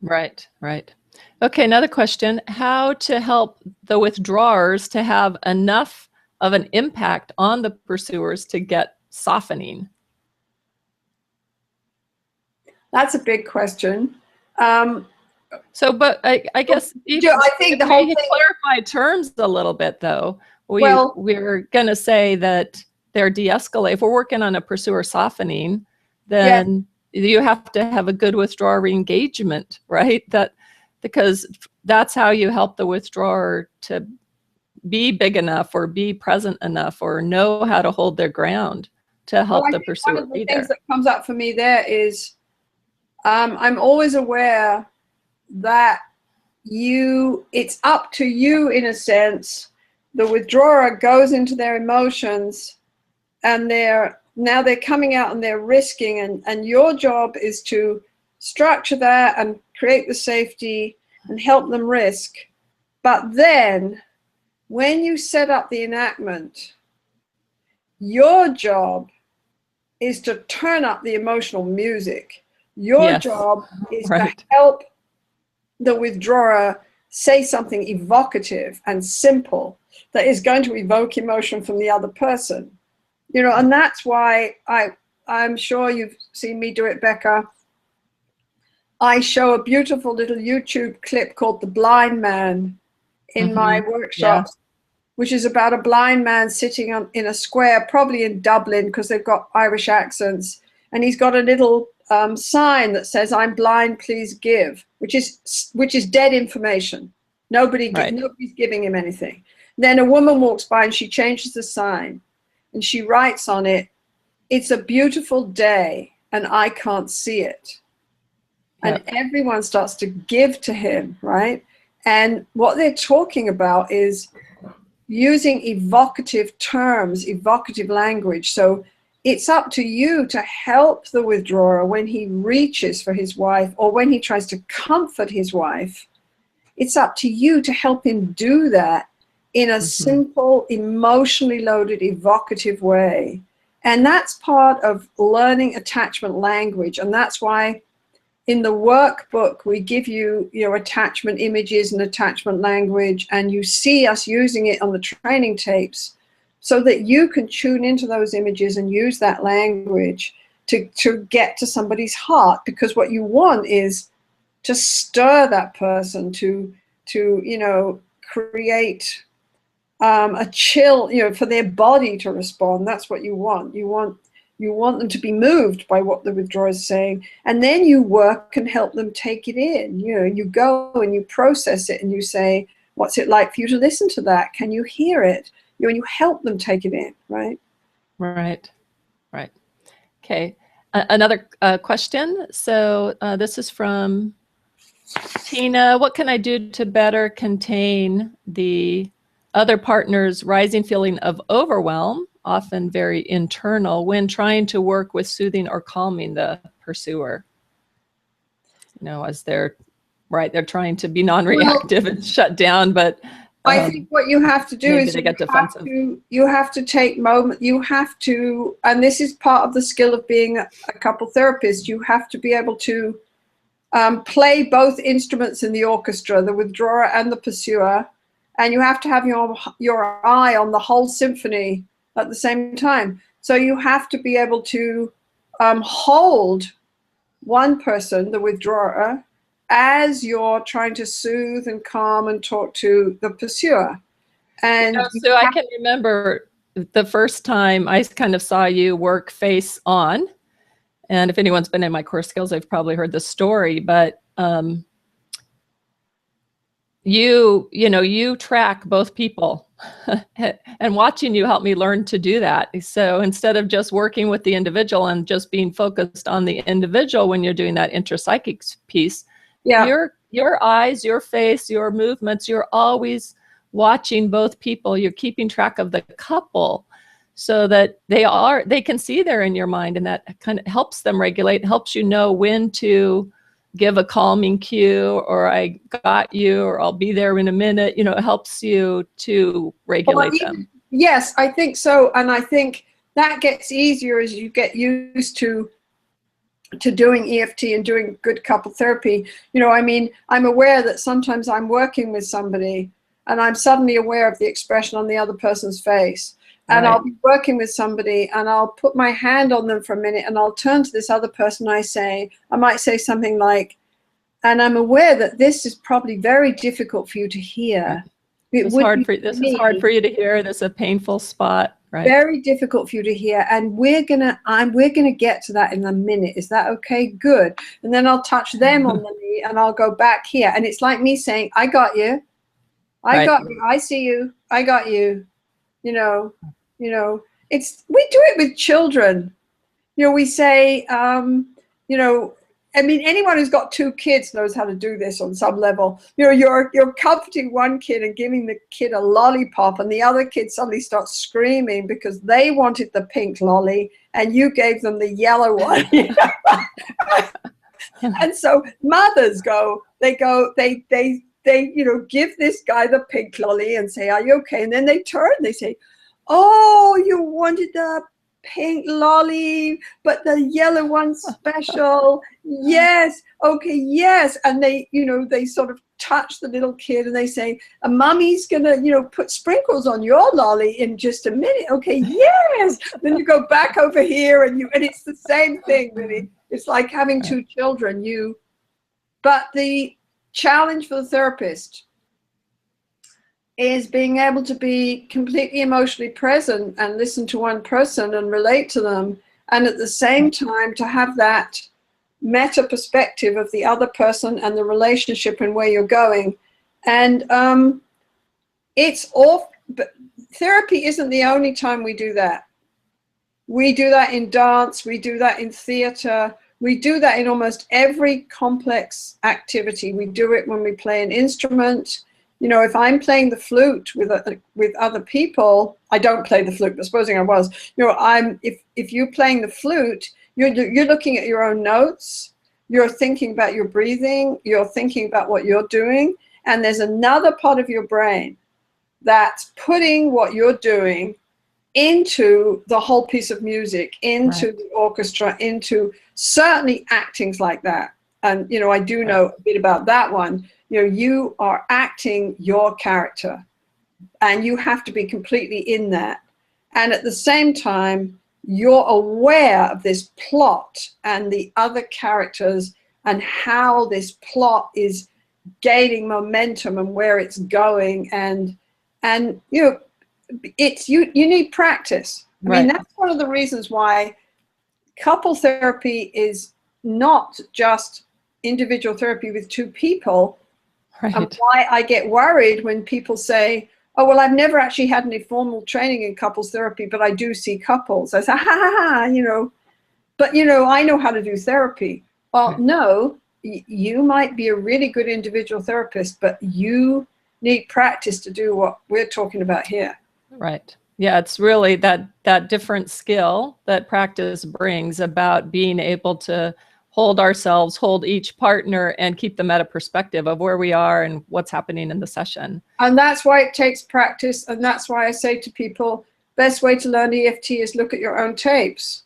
A: Right. Okay, another question. How to help the withdrawers to have enough of an impact on the pursuers to get softening?
B: That's a big question.
A: But I guess
B: I think the whole thing,
A: clarify terms a little bit, though. We're going to say that they're de-escalate. If we're working on a pursuer softening, then you have to have a good withdrawer re-engagement, right? Because that's how you help the withdrawer to be big enough or be present enough or know how to hold their ground to help the pursuer be there.
B: One of the things that comes up for me there is I'm always aware that it's up to you, in a sense. The withdrawer goes into their emotions and they're coming out and they're risking, and your job is to structure that and create the safety and help them risk. But then when you set up the enactment, your job is to turn up the emotional music. Your job is to help the withdrawer say something evocative and simple that is going to evoke emotion from the other person. And that's why I'm sure you've seen me do it, Becca. I show a beautiful little YouTube clip called The Blind Man in my workshops, which is about a blind man sitting in a square, probably in Dublin, because they've got Irish accents. And he's got a little sign that says, "I'm blind, please give," which is dead information. Nobody's giving him anything. Then a woman walks by and she changes the sign and she writes on it, "It's a beautiful day and I can't see it." And everyone starts to give to him, right? And what they're talking about is using evocative terms, evocative language. So it's up to you to help the withdrawer when he reaches for his wife or when he tries to comfort his wife. It's up to you to help him do that in a simple, emotionally loaded, evocative way. And that's part of learning attachment language. And that's why in the workbook, we give you, attachment images and attachment language, and you see us using it on the training tapes so that you can tune into those images and use that language to get to somebody's heart. Because what you want is to stir that person, to create a chill, for their body to respond. That's what you want. You want them to be moved by what the withdrawer is saying, and then you work and help them take it in. You go and you process it and you say, "What's it like for you to listen to that? Can you hear it?" And you help them take it in, right?
A: Right. Okay. Another question. So this is from Tina. What can I do to better contain the other partner's rising feeling of overwhelm, often very internal, when trying to work with soothing or calming the pursuer? As they're trying to be non-reactive and shut down, but
B: I think what you have to do is you have to take moment. You have to, and this is part of the skill of being a couple therapist. You have to be able to play both instruments in the orchestra, the withdrawer and the pursuer, and you have to have your eye on the whole symphony at the same time. So you have to be able to hold one person, the withdrawer, as you're trying to soothe and calm and talk to the pursuer. And
A: so I can remember the first time I kind of saw you work face on, and if anyone's been in my core skills, they've probably heard the story, but you track both people and watching you help me learn to do that. So instead of just working with the individual and just being focused on the individual when you're doing that intrapsychic piece, your eyes, your face, your movements, you're always watching both people. You're keeping track of the couple so that they can see they're in your mind, and that kind of helps them regulate, helps you know when to give a calming cue, or "I got you," or "I'll be there in a minute." It helps you to regulate them.
B: Yes, I think so. And I think that gets easier as you get used to doing EFT and doing good couple therapy. I'm aware that sometimes I'm working with somebody and I'm suddenly aware of the expression on the other person's face. And I'll be working with somebody and I'll put my hand on them for a minute and I'll turn to this other person. I might say something like, "And I'm aware that this is probably very difficult for you to hear.
A: This is hard for you to hear. This is a painful spot. Right.
B: Very difficult for you to hear, and we're gonna get to that in a minute. Is that okay? Good." And then I'll touch them on the knee, and I'll go back here, and it's like me saying, "I got you. I got you. I see you. I got you." We do it with children. We say, anyone who's got two kids knows how to do this on some level. You're comforting one kid and giving the kid a lollipop, and the other kid suddenly starts screaming because they wanted the pink lolly and you gave them the yellow one. And so mothers they give this guy the pink lolly and say, "Are you okay?" And then they turn, they say, "Oh, you wanted the pink lolly, but the yellow one's special." "Yes, okay, yes." And they sort of touch the little kid and they say, "Mummy's gonna, put sprinkles on your lolly in just a minute." "Okay, yes." Then you go back over here and it's the same thing, really. It's like having two children. But the challenge for the therapist is being able to be completely emotionally present and listen to one person and relate to them, and at the same time to have that meta perspective of the other person and the relationship and where you're going. And it's all, but therapy isn't the only time we do that. We do that in dance, we do that in theater, we do that in almost every complex activity. We do it when we play an instrument. You know, if I'm playing the flute with other people, I don't play the flute, but supposing I was, you know, if you're playing the flute, you're looking at your own notes, you're thinking about your breathing, you're thinking about what you're doing, and there's another part of your brain that's putting what you're doing into the whole piece of music, into the orchestra, into certainly acting's like that. And, you know, I do know a bit about that one. You know, you are acting your character and you have to be completely in that. And at the same time, you're aware of this plot and the other characters and how this plot is gaining momentum and where it's going. And you know, it's you need practice. I mean, that's one of the reasons why couple therapy is not just individual therapy with two people. And why I get worried when people say, oh, well, I've never actually had any formal training in couples therapy, but I do see couples. I say, ha, ha, ha, you know, but, you know, I know how to do therapy. Well, no, you might be a really good individual therapist, but you need practice to do what we're talking about here.
A: Right. Yeah, it's really that different skill that practice brings about being able to hold ourselves, hold each partner, and keep the meta perspective of where we are and what's happening in the session.
B: And that's why it takes practice. And that's why I say to people, best way to learn EFT is look at your own tapes.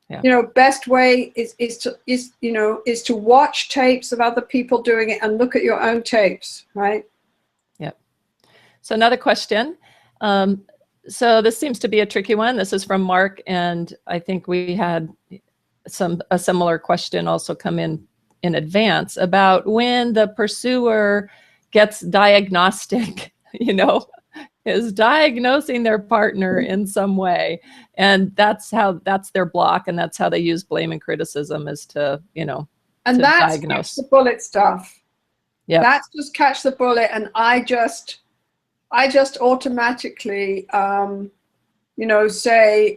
B: Yeah. You know, best way is to watch tapes of other people doing it and look at your own tapes, right?
A: Yep. So another question. So this seems to be a tricky one. This is from Mark, and I think we had a similar question also come in advance about when the pursuer gets diagnostic, you know, is diagnosing their partner in some way. And that's their block. And that's how they use blame and criticism is to, you know,
B: and that's catch the bullet stuff. Yeah. That's just catch the bullet. And I just automatically, you know, say,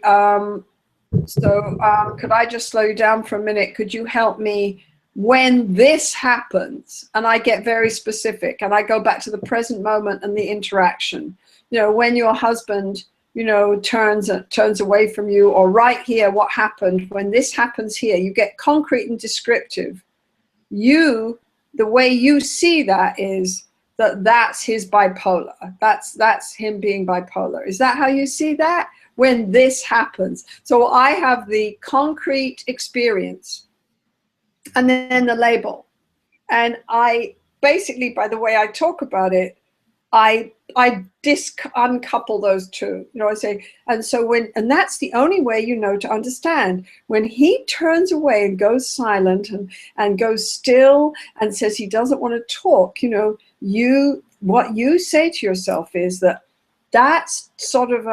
B: could I just slow you down for a minute? Could you help me when this happens? And I get very specific and I go back to the present moment and the interaction. You know, when your husband, you know, turns away from you, or right here, what happened when this happens here, you get concrete and descriptive. The way you see that is that's his bipolar. That's him being bipolar. Is that how you see that? When this happens. So I have the concrete experience and then the label. And I basically, by the way I talk about it, I uncouple those two. You know, I say, and that's the only way, you know, to understand. When he turns away and goes silent and goes still and says he doesn't want to talk, you know, what you say to yourself is that's sort of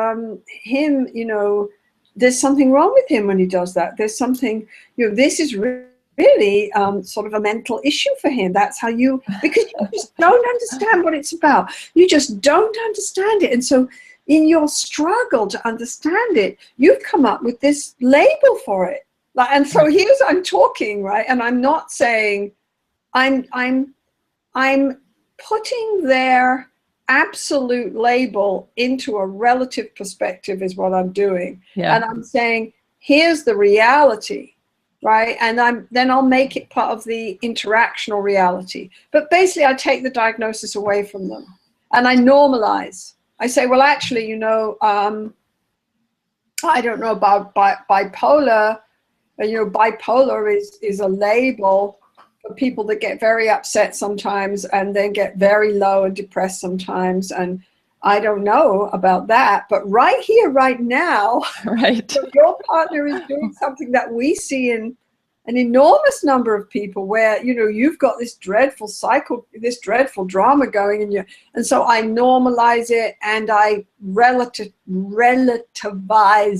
B: him, you know, there's something wrong with him when he does that. There's something, you know, this is really sort of a mental issue for him. That's how because you just don't understand what it's about. You just don't understand it. And so in your struggle to understand it, you've come up with this label for it. And so here's, I'm talking, right? And I'm not saying, I'm putting their absolute label into a relative perspective is what I'm doing. Yeah. And I'm saying, here's the reality, right? And then I'll make it part of the interactional reality. But basically I take the diagnosis away from them and I normalize. I say, well, actually, you know, I don't know about bipolar. You know, bipolar is a label for people that get very upset sometimes and then get very low and depressed sometimes. And I don't know about that, but right here, right now,
A: right.
B: your partner is doing something that we see in an enormous number of people where, you know, you've got this dreadful cycle, this dreadful drama going in you. And so I normalize it and I relativize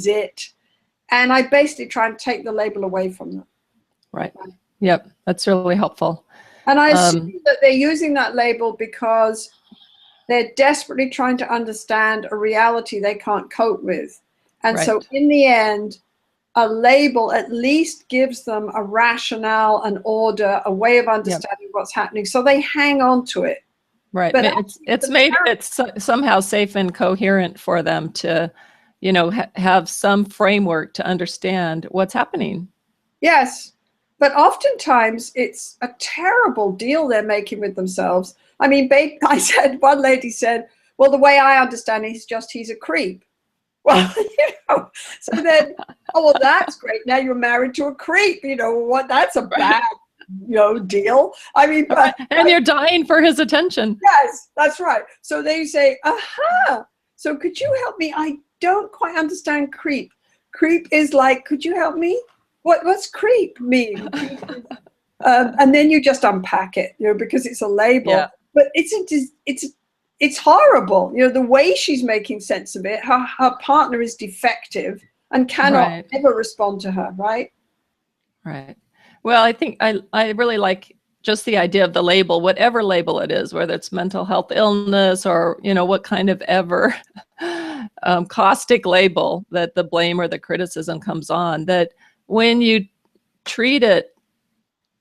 B: it. And I basically try and take the label away from them.
A: Right. Yep. That's really helpful.
B: And I assume that they're using that label because they're desperately trying to understand a reality they can't cope with. And so in the end, a label at least gives them a rationale, an order, a way of understanding what's happening. So they hang on to it.
A: Right. But it's made it somehow safe and coherent for them to, you know, have some framework to understand what's happening.
B: Yes. But oftentimes it's a terrible deal they're making with themselves. I mean, one lady said, well, the way I understand it is just he's a creep. Well, you know, so then, oh, well, that's great. Now you're married to a creep. You know what? That's a bad, you know, deal. I mean,
A: and you're dying for his attention.
B: Yes, that's right. So they say, aha. So could you help me? I don't quite understand creep. Creep is like, could you help me? What's creep mean? And then you just unpack it, you know, because it's a label. Yeah. But it's horrible. You know, the way she's making sense of it, her partner is defective and cannot ever respond to her, right? Right.
A: Well, I think I really like just the idea of the label, whatever label it is, whether it's mental health illness or, you know, what kind of ever caustic label that the blame or the criticism comes on, that when you treat it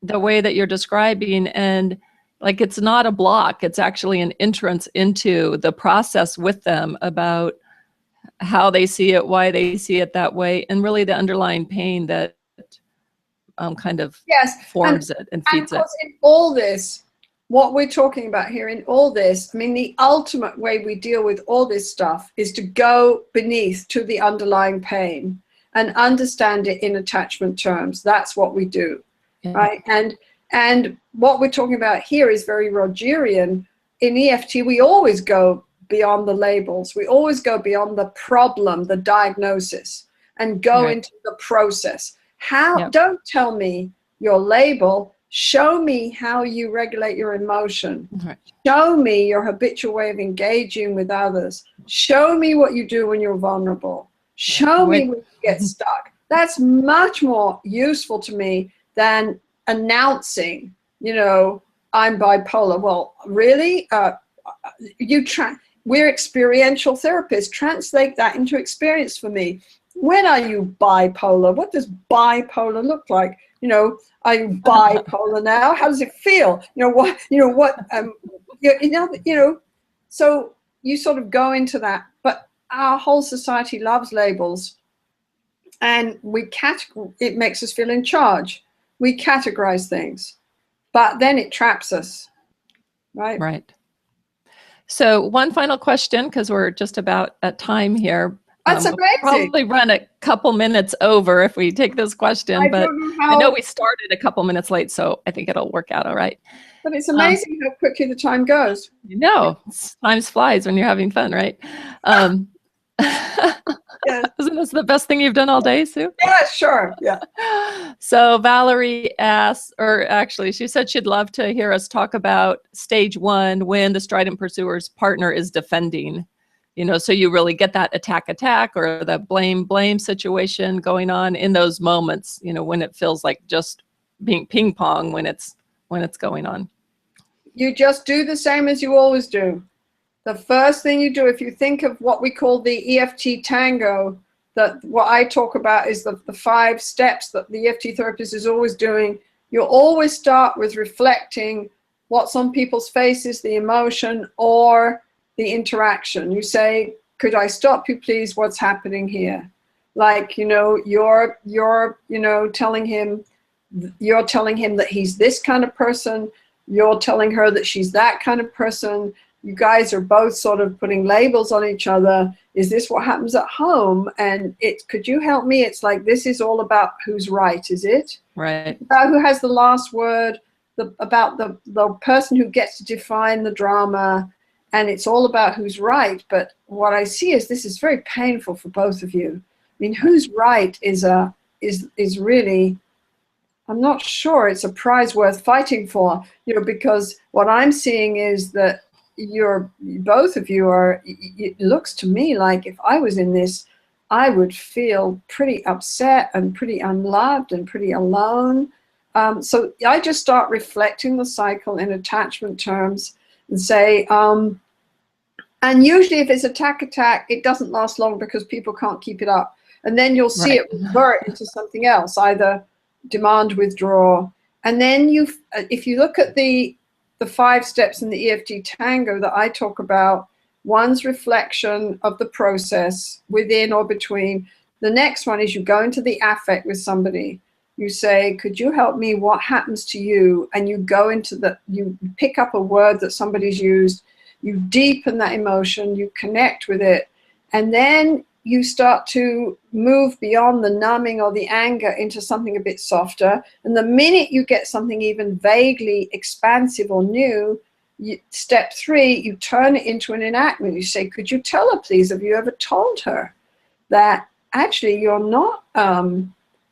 A: the way that you're describing, and like it's not a block, it's actually an entrance into the process with them about how they see it, why they see it that way, and really the underlying pain that kind of forms it and feeds it.
B: In all this, what we're talking about here in all this, I mean, the ultimate way we deal with all this stuff is to go beneath to the underlying pain and understand it in attachment terms. That's what we do, right? And what we're talking about here is very Rogerian. In EFT, we always go beyond the labels. We always go beyond the problem, the diagnosis, and go into the process. Don't tell me your label. Show me how you regulate your emotion. Show me your habitual way of engaging with others. Show me what you do when you're vulnerable. Show me when you get stuck. That's much more useful to me than announcing, you know, I'm bipolar. Well, really? We're experiential therapists. Translate that into experience for me. When are you bipolar? What does bipolar look like? You know, are you bipolar now? How does it feel? You know, so you sort of go into that. But our whole society loves labels, and it makes us feel in charge. We categorize things, but then it traps us, right?
A: Right. So one final question, because we're just about at time here.
B: That's amazing.
A: We'll probably run a couple minutes over if we take this question, but I know we started a couple minutes late, so I think it'll work out all right.
B: But it's amazing how quickly the time goes.
A: You know, time flies when you're having fun, right? Isn't this the best thing you've done all day, Sue?
B: Yeah, sure. Yeah.
A: So Valerie asked, or actually she said she'd love to hear us talk about stage 1 when the Strident Pursuers partner is defending, you know, so you really get that attack or the blame situation going on in those moments, you know, when it feels like just being ping pong when it's going on.
B: You just do the same as you always do. The first thing you do, if you think of what we call the EFT tango, that what I talk about is the 5 steps that the EFT therapist is always doing. You always start with reflecting what's on people's faces, the emotion or the interaction. You say, could I stop you, please? What's happening here? Like, you know, you're you know, telling him that he's this kind of person. You're telling her that she's that kind of person. You guys are both sort of putting labels on each other. Is this what happens at home? And could you help me? It's like, this is all about who's right, is it?
A: Right.
B: About who has the last word, about the person who gets to define the drama. And it's all about who's right. But what I see is this is very painful for both of you. I mean, who's right is really I'm not sure it's a prize worth fighting for, because what I'm seeing is that both of you are, it looks to me like if I was in this, I would feel pretty upset and pretty unloved and pretty alone. So I just start reflecting the cycle in attachment terms and say, and usually if it's attack, it doesn't last long because people can't keep it up. And then you'll see it revert into something else, either demand, withdraw. And then if you look at the 5 steps in the EFT Tango that I talk about, one's reflection of the process within or between. The next one is you go into the affect with somebody. You say, could you help me? What happens to you? And you go into you pick up a word that somebody's used, you deepen that emotion, you connect with it, and then you start to move beyond the numbing or the anger into something a bit softer. And the minute you get something even vaguely expansive or new, step 3, you turn it into an enactment. You say, could you tell her, please, have you ever told her that actually you're not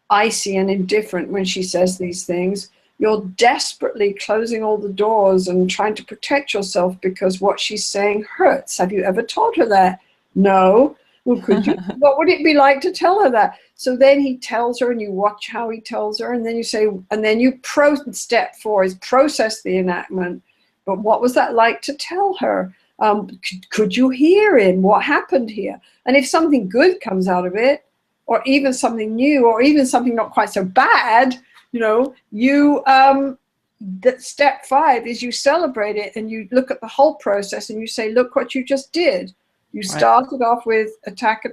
B: icy and indifferent when she says these things? You're desperately closing all the doors and trying to protect yourself because what she's saying hurts. Have you ever told her that? No. Well, could you? What would it be like to tell her that? So then he tells her, and you watch how he tells her, and then you say, and then step 4 is process the enactment. But what was that like to tell her? Could you hear him? What happened here? And if something good comes out of it, or even something new, or even something not quite so bad, that step 5 is you celebrate it and you look at the whole process and you say, look what you just did. You started off with attack.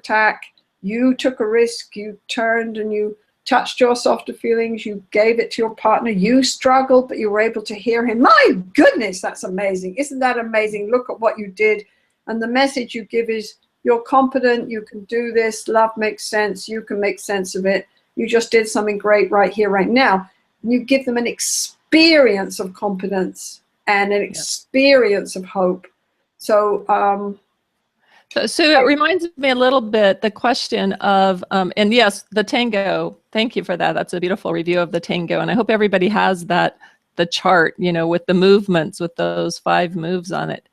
B: You took a risk. You turned and you touched your softer feelings. You gave it to your partner. You struggled, but you were able to hear him. My goodness, that's amazing. Isn't that amazing? Look at what you did. And the message you give is, you're competent. You can do this. Love makes sense. You can make sense of it. You just did something great right here, right now. And you give them an experience of competence and an experience of hope. So,
A: So it reminds me a little bit, the question of, and yes, the tango, thank you for that. That's a beautiful review of the tango. And I hope everybody has the chart, with the movements, with those 5 moves on it.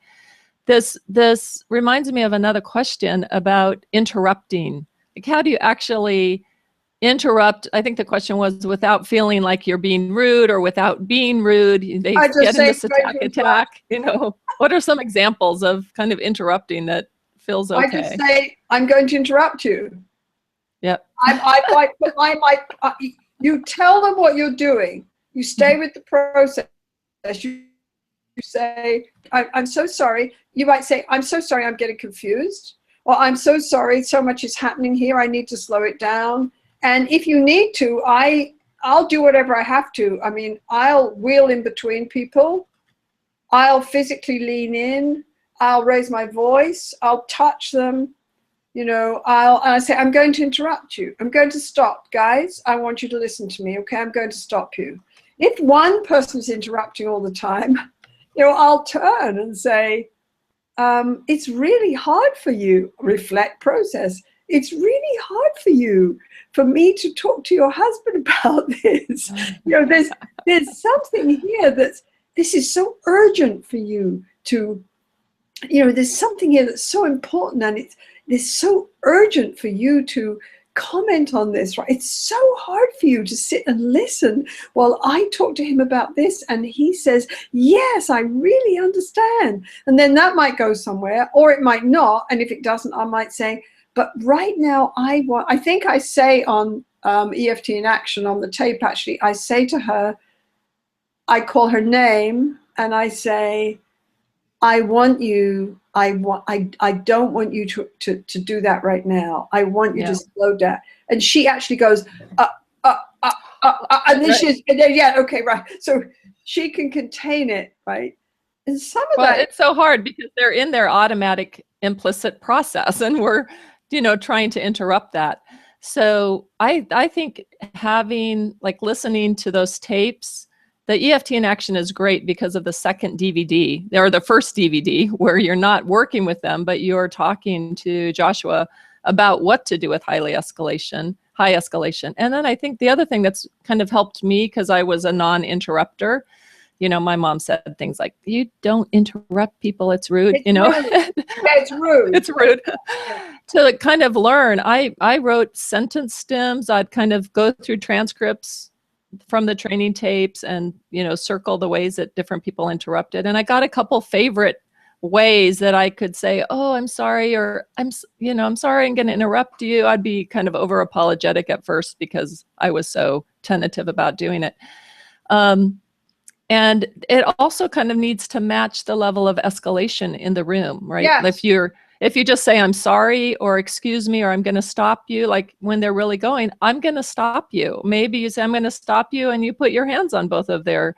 A: This reminds me of another question about interrupting. Like, how do you actually interrupt? I think the question was without feeling like you're being rude or without being rude. They get in this attack. What are some examples of kind of interrupting that feels okay?
B: I just say, I'm going to interrupt you.
A: Yep.
B: You tell them what you're doing. You stay with the process. You say, I'm so sorry. You might say, I'm so sorry, I'm getting confused. Or I'm so sorry, so much is happening here. I need to slow it down. And if you need to, I'll do whatever I have to. I mean, I'll wheel in between people. I'll physically lean in. I'll raise my voice. I'll touch them. I say, I'm going to interrupt you. I'm going to stop. Guys, I want you to listen to me, okay? I'm going to stop you. If one person's interrupting all the time, I'll turn and say, it's really hard for you. Reflect, process. It's really hard for me to talk to your husband about this. There's something here this is so urgent for you to, there's something here that's so important, and it's so urgent for you to comment on this, right? It's so hard for you to sit and listen while I talk to him about this, and he says, yes, I really understand. And then that might go somewhere, or it might not. And if it doesn't, I might say, but right now I think I say on EFT in Action on the tape, actually, I say to her, I call her name and I say, I don't want you to do that right now. I want you to slow down. And she actually goes, and then okay, right. So she can contain it, right? And some of that.
A: It's so hard because they're in their automatic implicit process, and we're, trying to interrupt that. So I think listening to those tapes, the EFT in Action is great because of the second DVD, or the first DVD, where you're not working with them, but you're talking to Joshua about what to do with high escalation high escalation. And then I think the other thing that's kind of helped me, because I was a non-interrupter, you know, my mom said things like, you don't interrupt people, it's rude,
B: It's
A: you know.
B: rude. Yeah, it's rude.
A: It's rude.
B: Yeah.
A: To kind of learn, I wrote sentence stems. I'd kind of go through transcripts from the training tapes and, you know, circle the ways that different people interrupted. And I got a couple favorite ways that I could say, oh, I'm sorry, or I'm sorry, I'm going to interrupt you. I'd be kind of over apologetic at first because I was so tentative about doing it. And it also kind of needs to match the level of escalation in the room, right?
B: Yes.
A: If you just say, I'm sorry, or excuse me, or I'm going to stop you, like when they're really going, I'm going to stop you. Maybe you say, I'm going to stop you, and you put your hands on both of their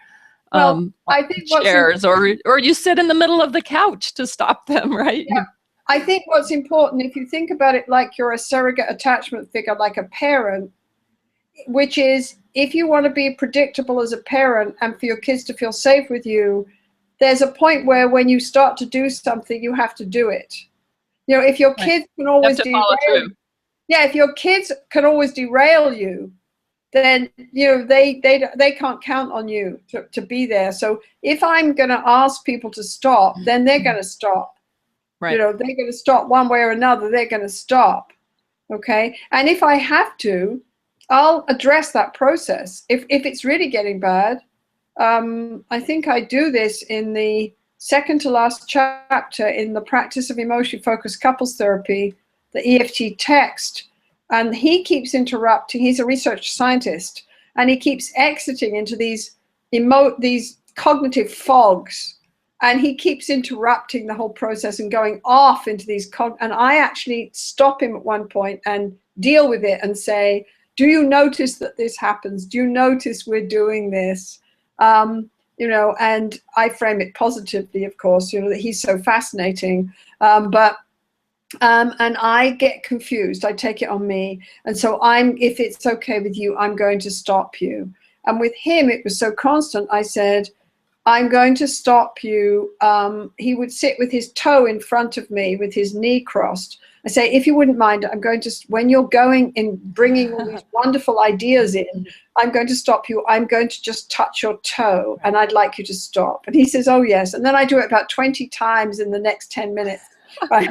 B: I think
A: chairs, or you sit in the middle of the couch to stop them, right?
B: Yeah. I think what's important, if you think about it like you're a surrogate attachment figure, like a parent, which is, if you want to be predictable as a parent and for your kids to feel safe with you, there's a point where when you start to do something, you have to do it. You know, if your kids can always derail you, if your kids can always derail you, then, you know, they can't count on you to be there. So if I'm going to ask people to stop, then they're going to stop. Right. You know, they're going to stop one way or another. They're going to stop. Okay. And if I have to, I'll address that process. If it's really getting bad, I think I do this in the second to last chapter in the Practice of Emotion Focused Couples Therapy, the EFT text. And he keeps interrupting. He's a research scientist, and he keeps exiting into these cognitive fogs. And he keeps interrupting the whole process and going off into these and I actually stop him at one point and deal with it and say, do you notice that this happens? Do you notice we're doing this? You know, and I frame it positively, of course, you know, that he's so fascinating. And I get confused. I take it on me. And so if it's okay with you, I'm going to stop you. And with him, it was so constant. I said, I'm going to stop you. He would sit with his toe in front of me with his knee crossed. I say, if you wouldn't mind, I'm going to, when you're going in, bringing all these wonderful ideas in, I'm going to stop you. I'm going to just touch your toe, and I'd like you to stop. And he says, oh, yes. And then I do it about 20 times in the next 10 minutes. Right?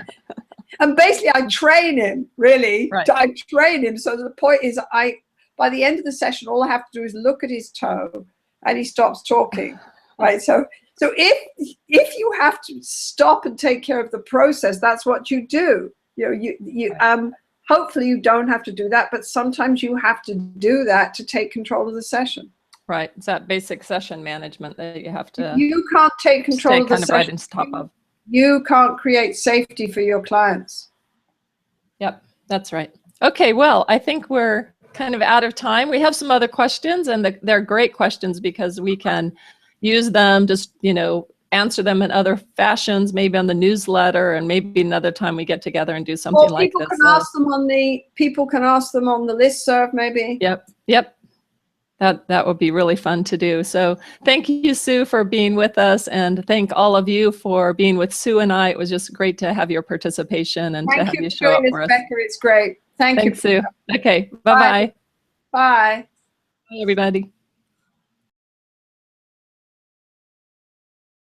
B: And basically, I train him, really. Right. I train him. So the point is, by the end of the session, all I have to do is look at his toe, and he stops talking. Right. So if you have to stop and take care of the process, that's what you do. You know, hopefully you don't have to do that, but sometimes you have to do that to take control of the session.
A: Right. It's that basic session management that you have to.
B: You can't take control of the session.
A: Right on top of.
B: You can't create safety for your clients.
A: Yep, that's right. Okay, well, I think we're kind of out of time. We have some other questions, and they're great questions because we can use them, just, you know, answer them in other fashions, maybe on the newsletter, and maybe another time we get together and do something like this.
B: People can ask them on the listserv, maybe.
A: Yep. That would be really fun to do. So thank you, Sue, for being with us, and thank all of you for being with Sue and I. It was just great to have your participation and to have you show up for us.
B: Thank you, Rebecca. It's great. Thank you.
A: Thanks, Sue. Okay, bye-bye.
B: Bye.
A: Bye, everybody.